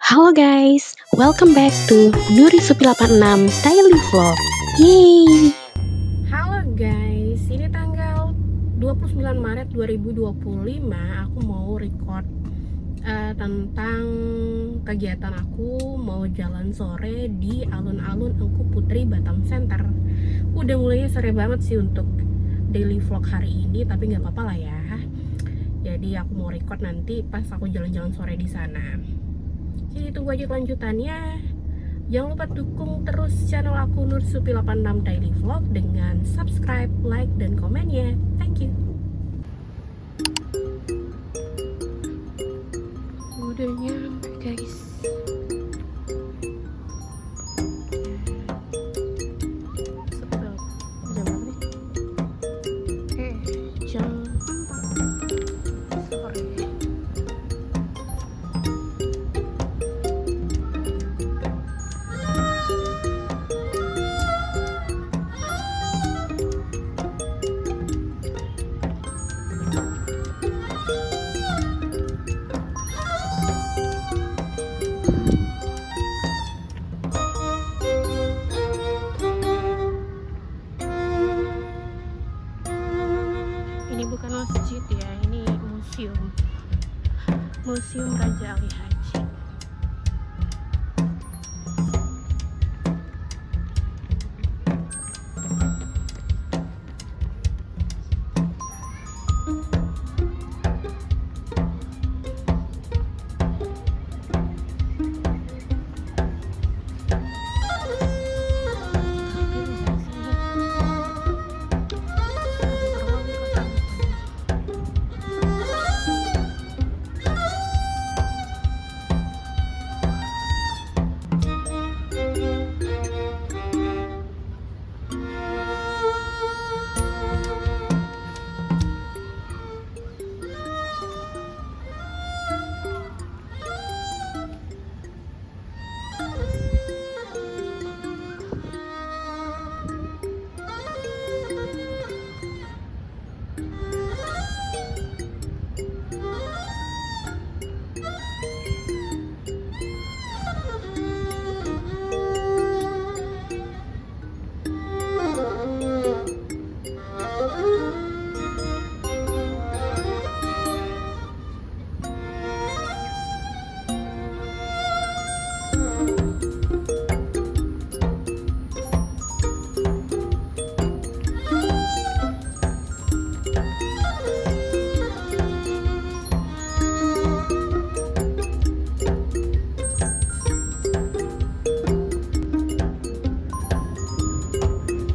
Halo guys, welcome back to Nuri Supi 86 Daily Vlog. Yeay! Halo guys, ini tanggal 29 Maret 2025. Aku mau record tentang kegiatan aku mau jalan sore di alun-alun Engku Putri Batam Center. Udah mulainya sore banget sih untuk daily vlog hari ini, tapi nggak apa-apa lah ya. Jadi aku mau record nanti pas aku jalan-jalan sore di sana. Jadi tunggu aja kelanjutannya. Jangan lupa dukung terus channel aku Nur Supi 86 Daily Vlog dengan subscribe, like, dan komennya. Thank you. Udah nyampe guys. Sebel. Jam berapa nih? Jam 4 sore. Ini bukan masjid ya, ini museum. Museum Raja Ali Haji.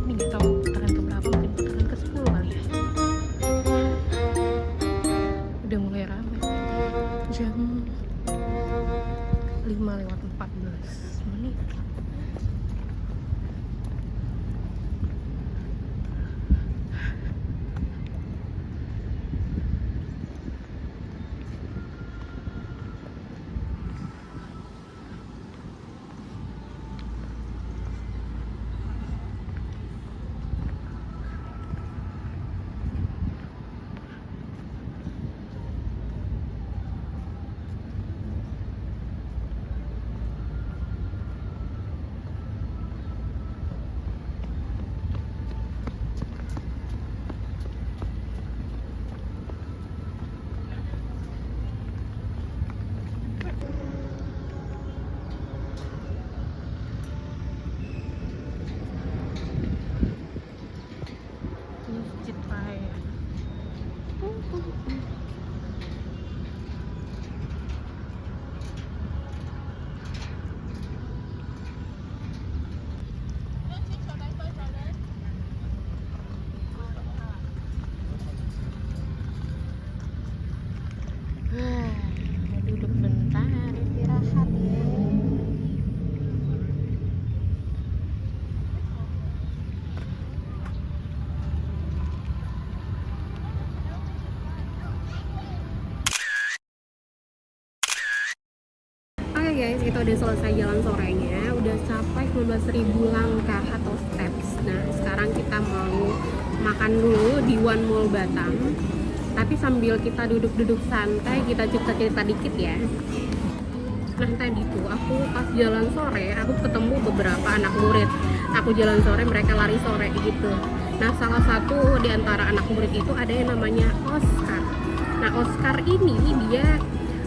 Ini nggak tahu putaran keberapa, mungkin putaran ke-10 kali ya. Udah mulai ramai. Jam 5:14. Masjid Raya. Duduk bentar, istirahat ya. Oke guys, kita udah selesai jalan sorenya, udah capai 12.000 langkah atau steps. Nah, sekarang kita mau makan dulu di One Mall Batam. Tapi sambil kita duduk-duduk santai, kita cerita-cerita dikit ya. Nah tadi tuh aku pas jalan sore, aku ketemu beberapa anak murid. Aku jalan sore, mereka lari sore gitu. Nah salah satu di antara anak murid itu ada yang namanya Oscar. Nah Oscar ini dia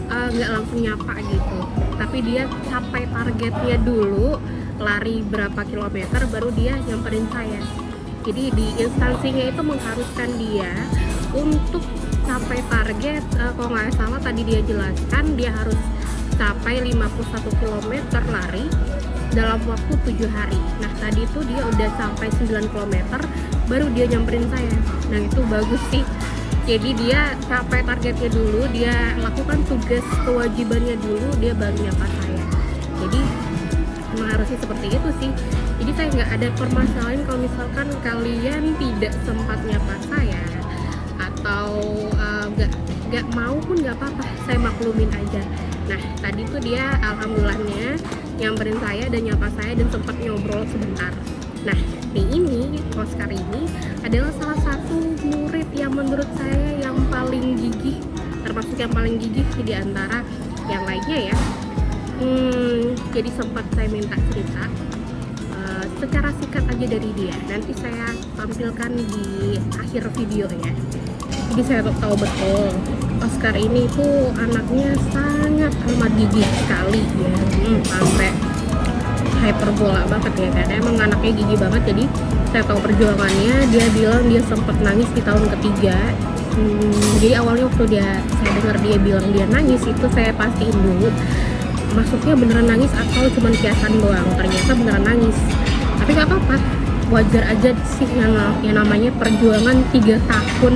nggak langsung nyapa gitu, tapi dia capai targetnya dulu, lari berapa kilometer baru dia nyamperin saya. Jadi di instansinya itu mengharuskan dia untuk capai target, kalau nggak salah tadi dia jelaskan dia harus capai 51 km lari dalam waktu 7 hari. Nah tadi itu dia udah sampai 9 km baru dia nyamperin saya. Nah itu bagus sih. Jadi dia capai targetnya dulu, dia lakukan tugas kewajibannya dulu, dia baru nyapa saya. Jadi memang harusnya seperti itu sih. Jadi saya nggak ada permasalahan kalau misalkan kalian tidak sempat nyapa saya atau nggak mau pun nggak apa-apa, saya maklumin aja. Nah tadi tuh dia alhamdulillahnya nyamperin saya dan nyapa saya dan sempat ngobrol sebentar. Nah ini Oscar ini adalah salah satu murid yang menurut saya yang paling gigih, termasuk yang paling gigih di antara yang lainnya ya. Jadi sempat saya minta cerita secara singkat aja dari dia, nanti saya tampilkan di akhir video ya. Jadi saya tahu betul Oscar ini tuh anaknya sangat amat gigih sekali ya, sampai hyperbola banget ya, karena emang anaknya gigih banget. Jadi saya tahu perjuangannya. Dia bilang dia sempat nangis di tahun ketiga. Jadi awalnya waktu saya dengar dia bilang dia nangis, itu saya pastiin dulu maksudnya beneran nangis atau cuma kiasan doang. Ternyata beneran nangis, tapi nggak apa-apa, wajar aja sih. Yang namanya perjuangan 3 tahun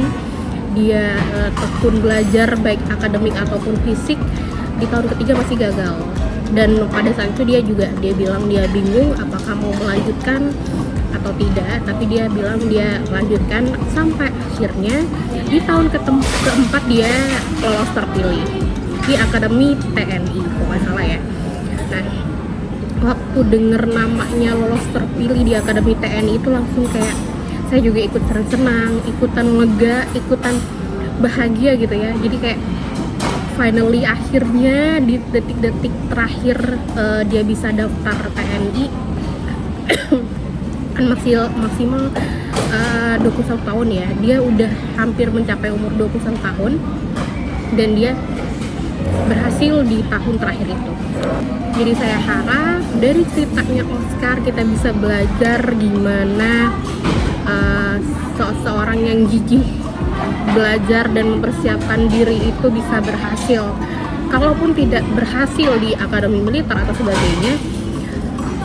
dia tekun belajar baik akademik ataupun fisik, di tahun ketiga masih gagal. Dan pada saat itu dia bilang dia bingung apakah mau melanjutkan atau tidak, tapi dia bilang dia lanjutkan sampai akhirnya di tahun keempat dia lolos terpilih di Akademi TNI kalau nggak salah ya. Nah waktu denger namanya lolos terpilih di Akademi TNI itu langsung kayak saya juga ikut senang, ikutan lega, ikutan bahagia gitu ya. Jadi kayak finally akhirnya di detik-detik terakhir dia bisa daftar TNI kan maksimal 21 tahun ya. Dia udah hampir mencapai umur 21 tahun dan dia berhasil di tahun terakhir itu. Jadi saya harap dari ceritanya Oscar kita bisa belajar gimana seorang yang gigih belajar dan mempersiapkan diri itu bisa berhasil. Kalaupun tidak berhasil di akademi militer atau sebagainya,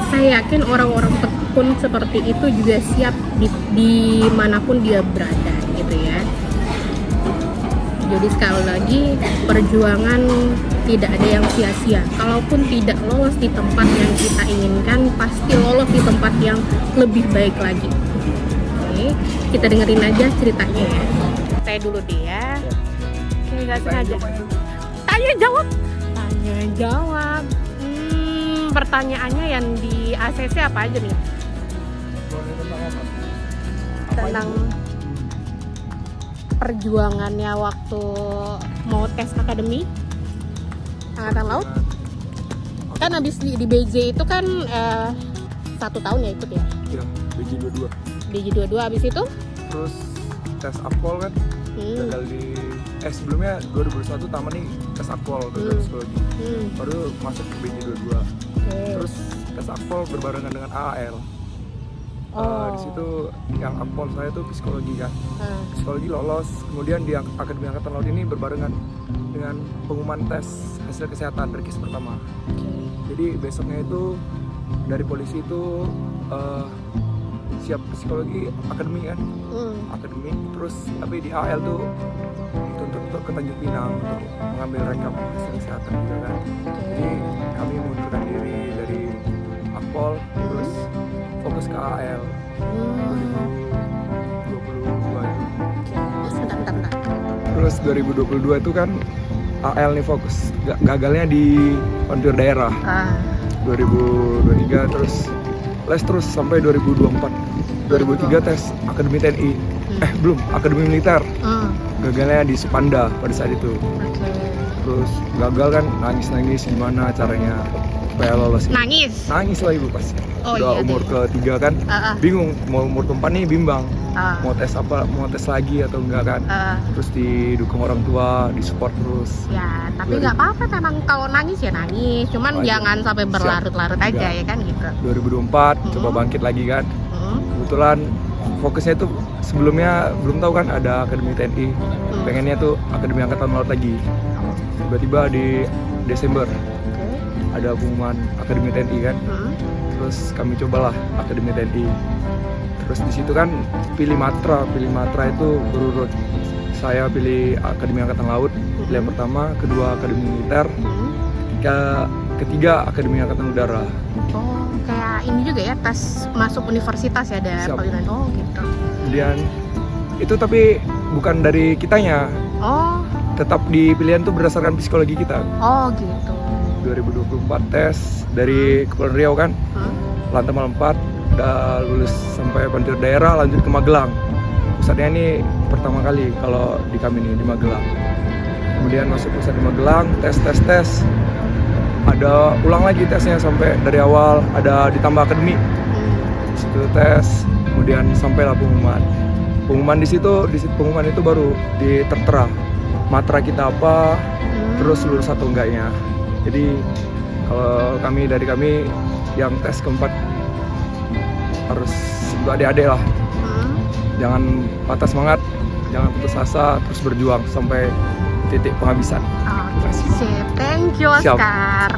saya yakin orang-orang tekun seperti itu juga siap di manapun dia berada gitu ya. Jadi sekali lagi, perjuangan tidak ada yang sia-sia. Kalaupun tidak lolos di tempat yang kita inginkan, pasti lolos di tempat yang lebih baik lagi. Oke, kita dengerin aja ceritanya ya. Saya dulu deh ya. Oke, nggak sengaja. Tanya jawab. Pertanyaannya yang di ACC apa aja nih? Tentang perjuangannya waktu mau tes akademi Angkatan Laut. Kan habis di BJ itu kan 1 tahun ya ikut ya? Iya, BJ 22. BJ 22 habis itu? Terus tes Akpol kan, gagal di sebelumnya 2021 taman nih tes Akpol gagal psikologi. Baru masuk ke BJ 22. Terus tes Akpol berbarengan dengan AAL. Di situ yang Akpol saya tuh psikologi kan. Psikologi lolos, kemudian di Akademi Angkatan Laut ini berbarengan dengan pengumuman tes hasil kesehatan rekis pertama. Jadi besoknya itu dari polisi itu siap psikologi akademi kan, akademi. Terus tapi di AL tuh dituntut untuk ke Tanjung Pinang untuk mengambil rekap hasil kesehatan juga kan. Jadi kami mengundurkan diri dari Akpol terus fokus ke AL 2022 itu. Bentar. Terus 2022 itu kan AL nih fokus, gagalnya di kontur daerah. 2023 terus les terus sampai 2024. 2003 tes Akademi TNI. Belum, Akademi Militer. Gagalnya di Supanda pada saat itu. terus gagal kan, nangis gimana caranya supaya lolos. Nangis Lah ibu pasti. Oh, Udah iya umur deh. ketiga kan, bingung mau umur keempat nih bimbang, Ah. mau tes lagi atau enggak kan. Terus didukung orang tua, disupport terus. Ya, tapi nggak apa-apa memang kalau nangis ya nangis, cuman Wajar. jangan sampai berlarut-larut aja Enggak. ya kan gitu. 2024 coba bangkit lagi kan. Kebetulan fokusnya tuh sebelumnya belum tahu kan ada Akademi TNI. Pengennya tuh Akademi Angkatan Laut lagi. Tiba-tiba di Desember ada pengumuman Akademi TNI kan. Terus kami cobalah Akademi TNI. Terus di situ kan pilih matra itu berurut. Saya pilih Akademi Angkatan Laut, pilihan pertama, kedua Akademi Militer, ketiga Akademi Angkatan Udara. Oh, kayak ini juga ya tes masuk universitas ya ada Siap. pilihan. Oh, gitu. Kemudian itu tapi bukan dari kitanya, Oh, tetap di pilihan tuh berdasarkan psikologi kita. oh gitu. 2024 tes dari Kepulauan Riau kan, Lantamal 4 udah lulus sampai Pantir Daerah, lanjut ke Magelang. Pusatnya ini pertama kali kalau di kami nih di Magelang. Kemudian masuk pusat di Magelang, tes. Ada ulang lagi tesnya sampai dari awal, ada ditambah akademi. Di situ tes, kemudian sampailah pengumuman. Pengumuman di situ pengumuman itu baru tertera matra kita apa, terus lulus atau enggaknya. Jadi kalau dari kami yang tes keempat harus adik-adik lah, jangan patah semangat, jangan putus asa, terus berjuang sampai titik penghabisan. Oke, sip. Thank you Siap. Oscar.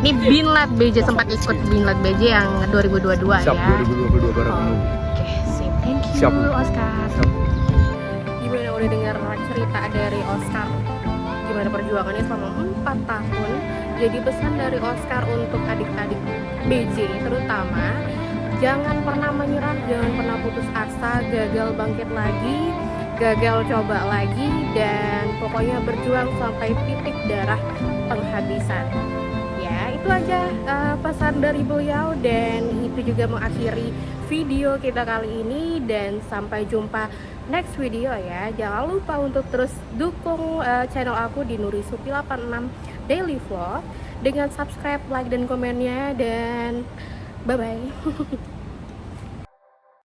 Ini Binlat BJ sempat ikut Binlat BJ yang 2022 Siap, ya. 2022 bareng kamu. Oke, sip. Thank you Siap. Oscar. Siap. Gimana udah dengar cerita dari Oscar? Gimana perjuangannya selama 4 tahun? Jadi pesan dari Oscar untuk adik-adik BJ terutama, jangan pernah menyerah, jangan pernah putus asa, gagal bangkit lagi, gagal coba lagi, dan pokoknya berjuang sampai titik darah penghabisan. Ya, itu aja pesan dari beliau, dan itu juga mengakhiri video kita kali ini, dan sampai jumpa next video ya. Jangan lupa untuk terus dukung channel aku di Nuri Supi 86 Daily Vlog dengan subscribe, like, dan komennya, dan bye-bye.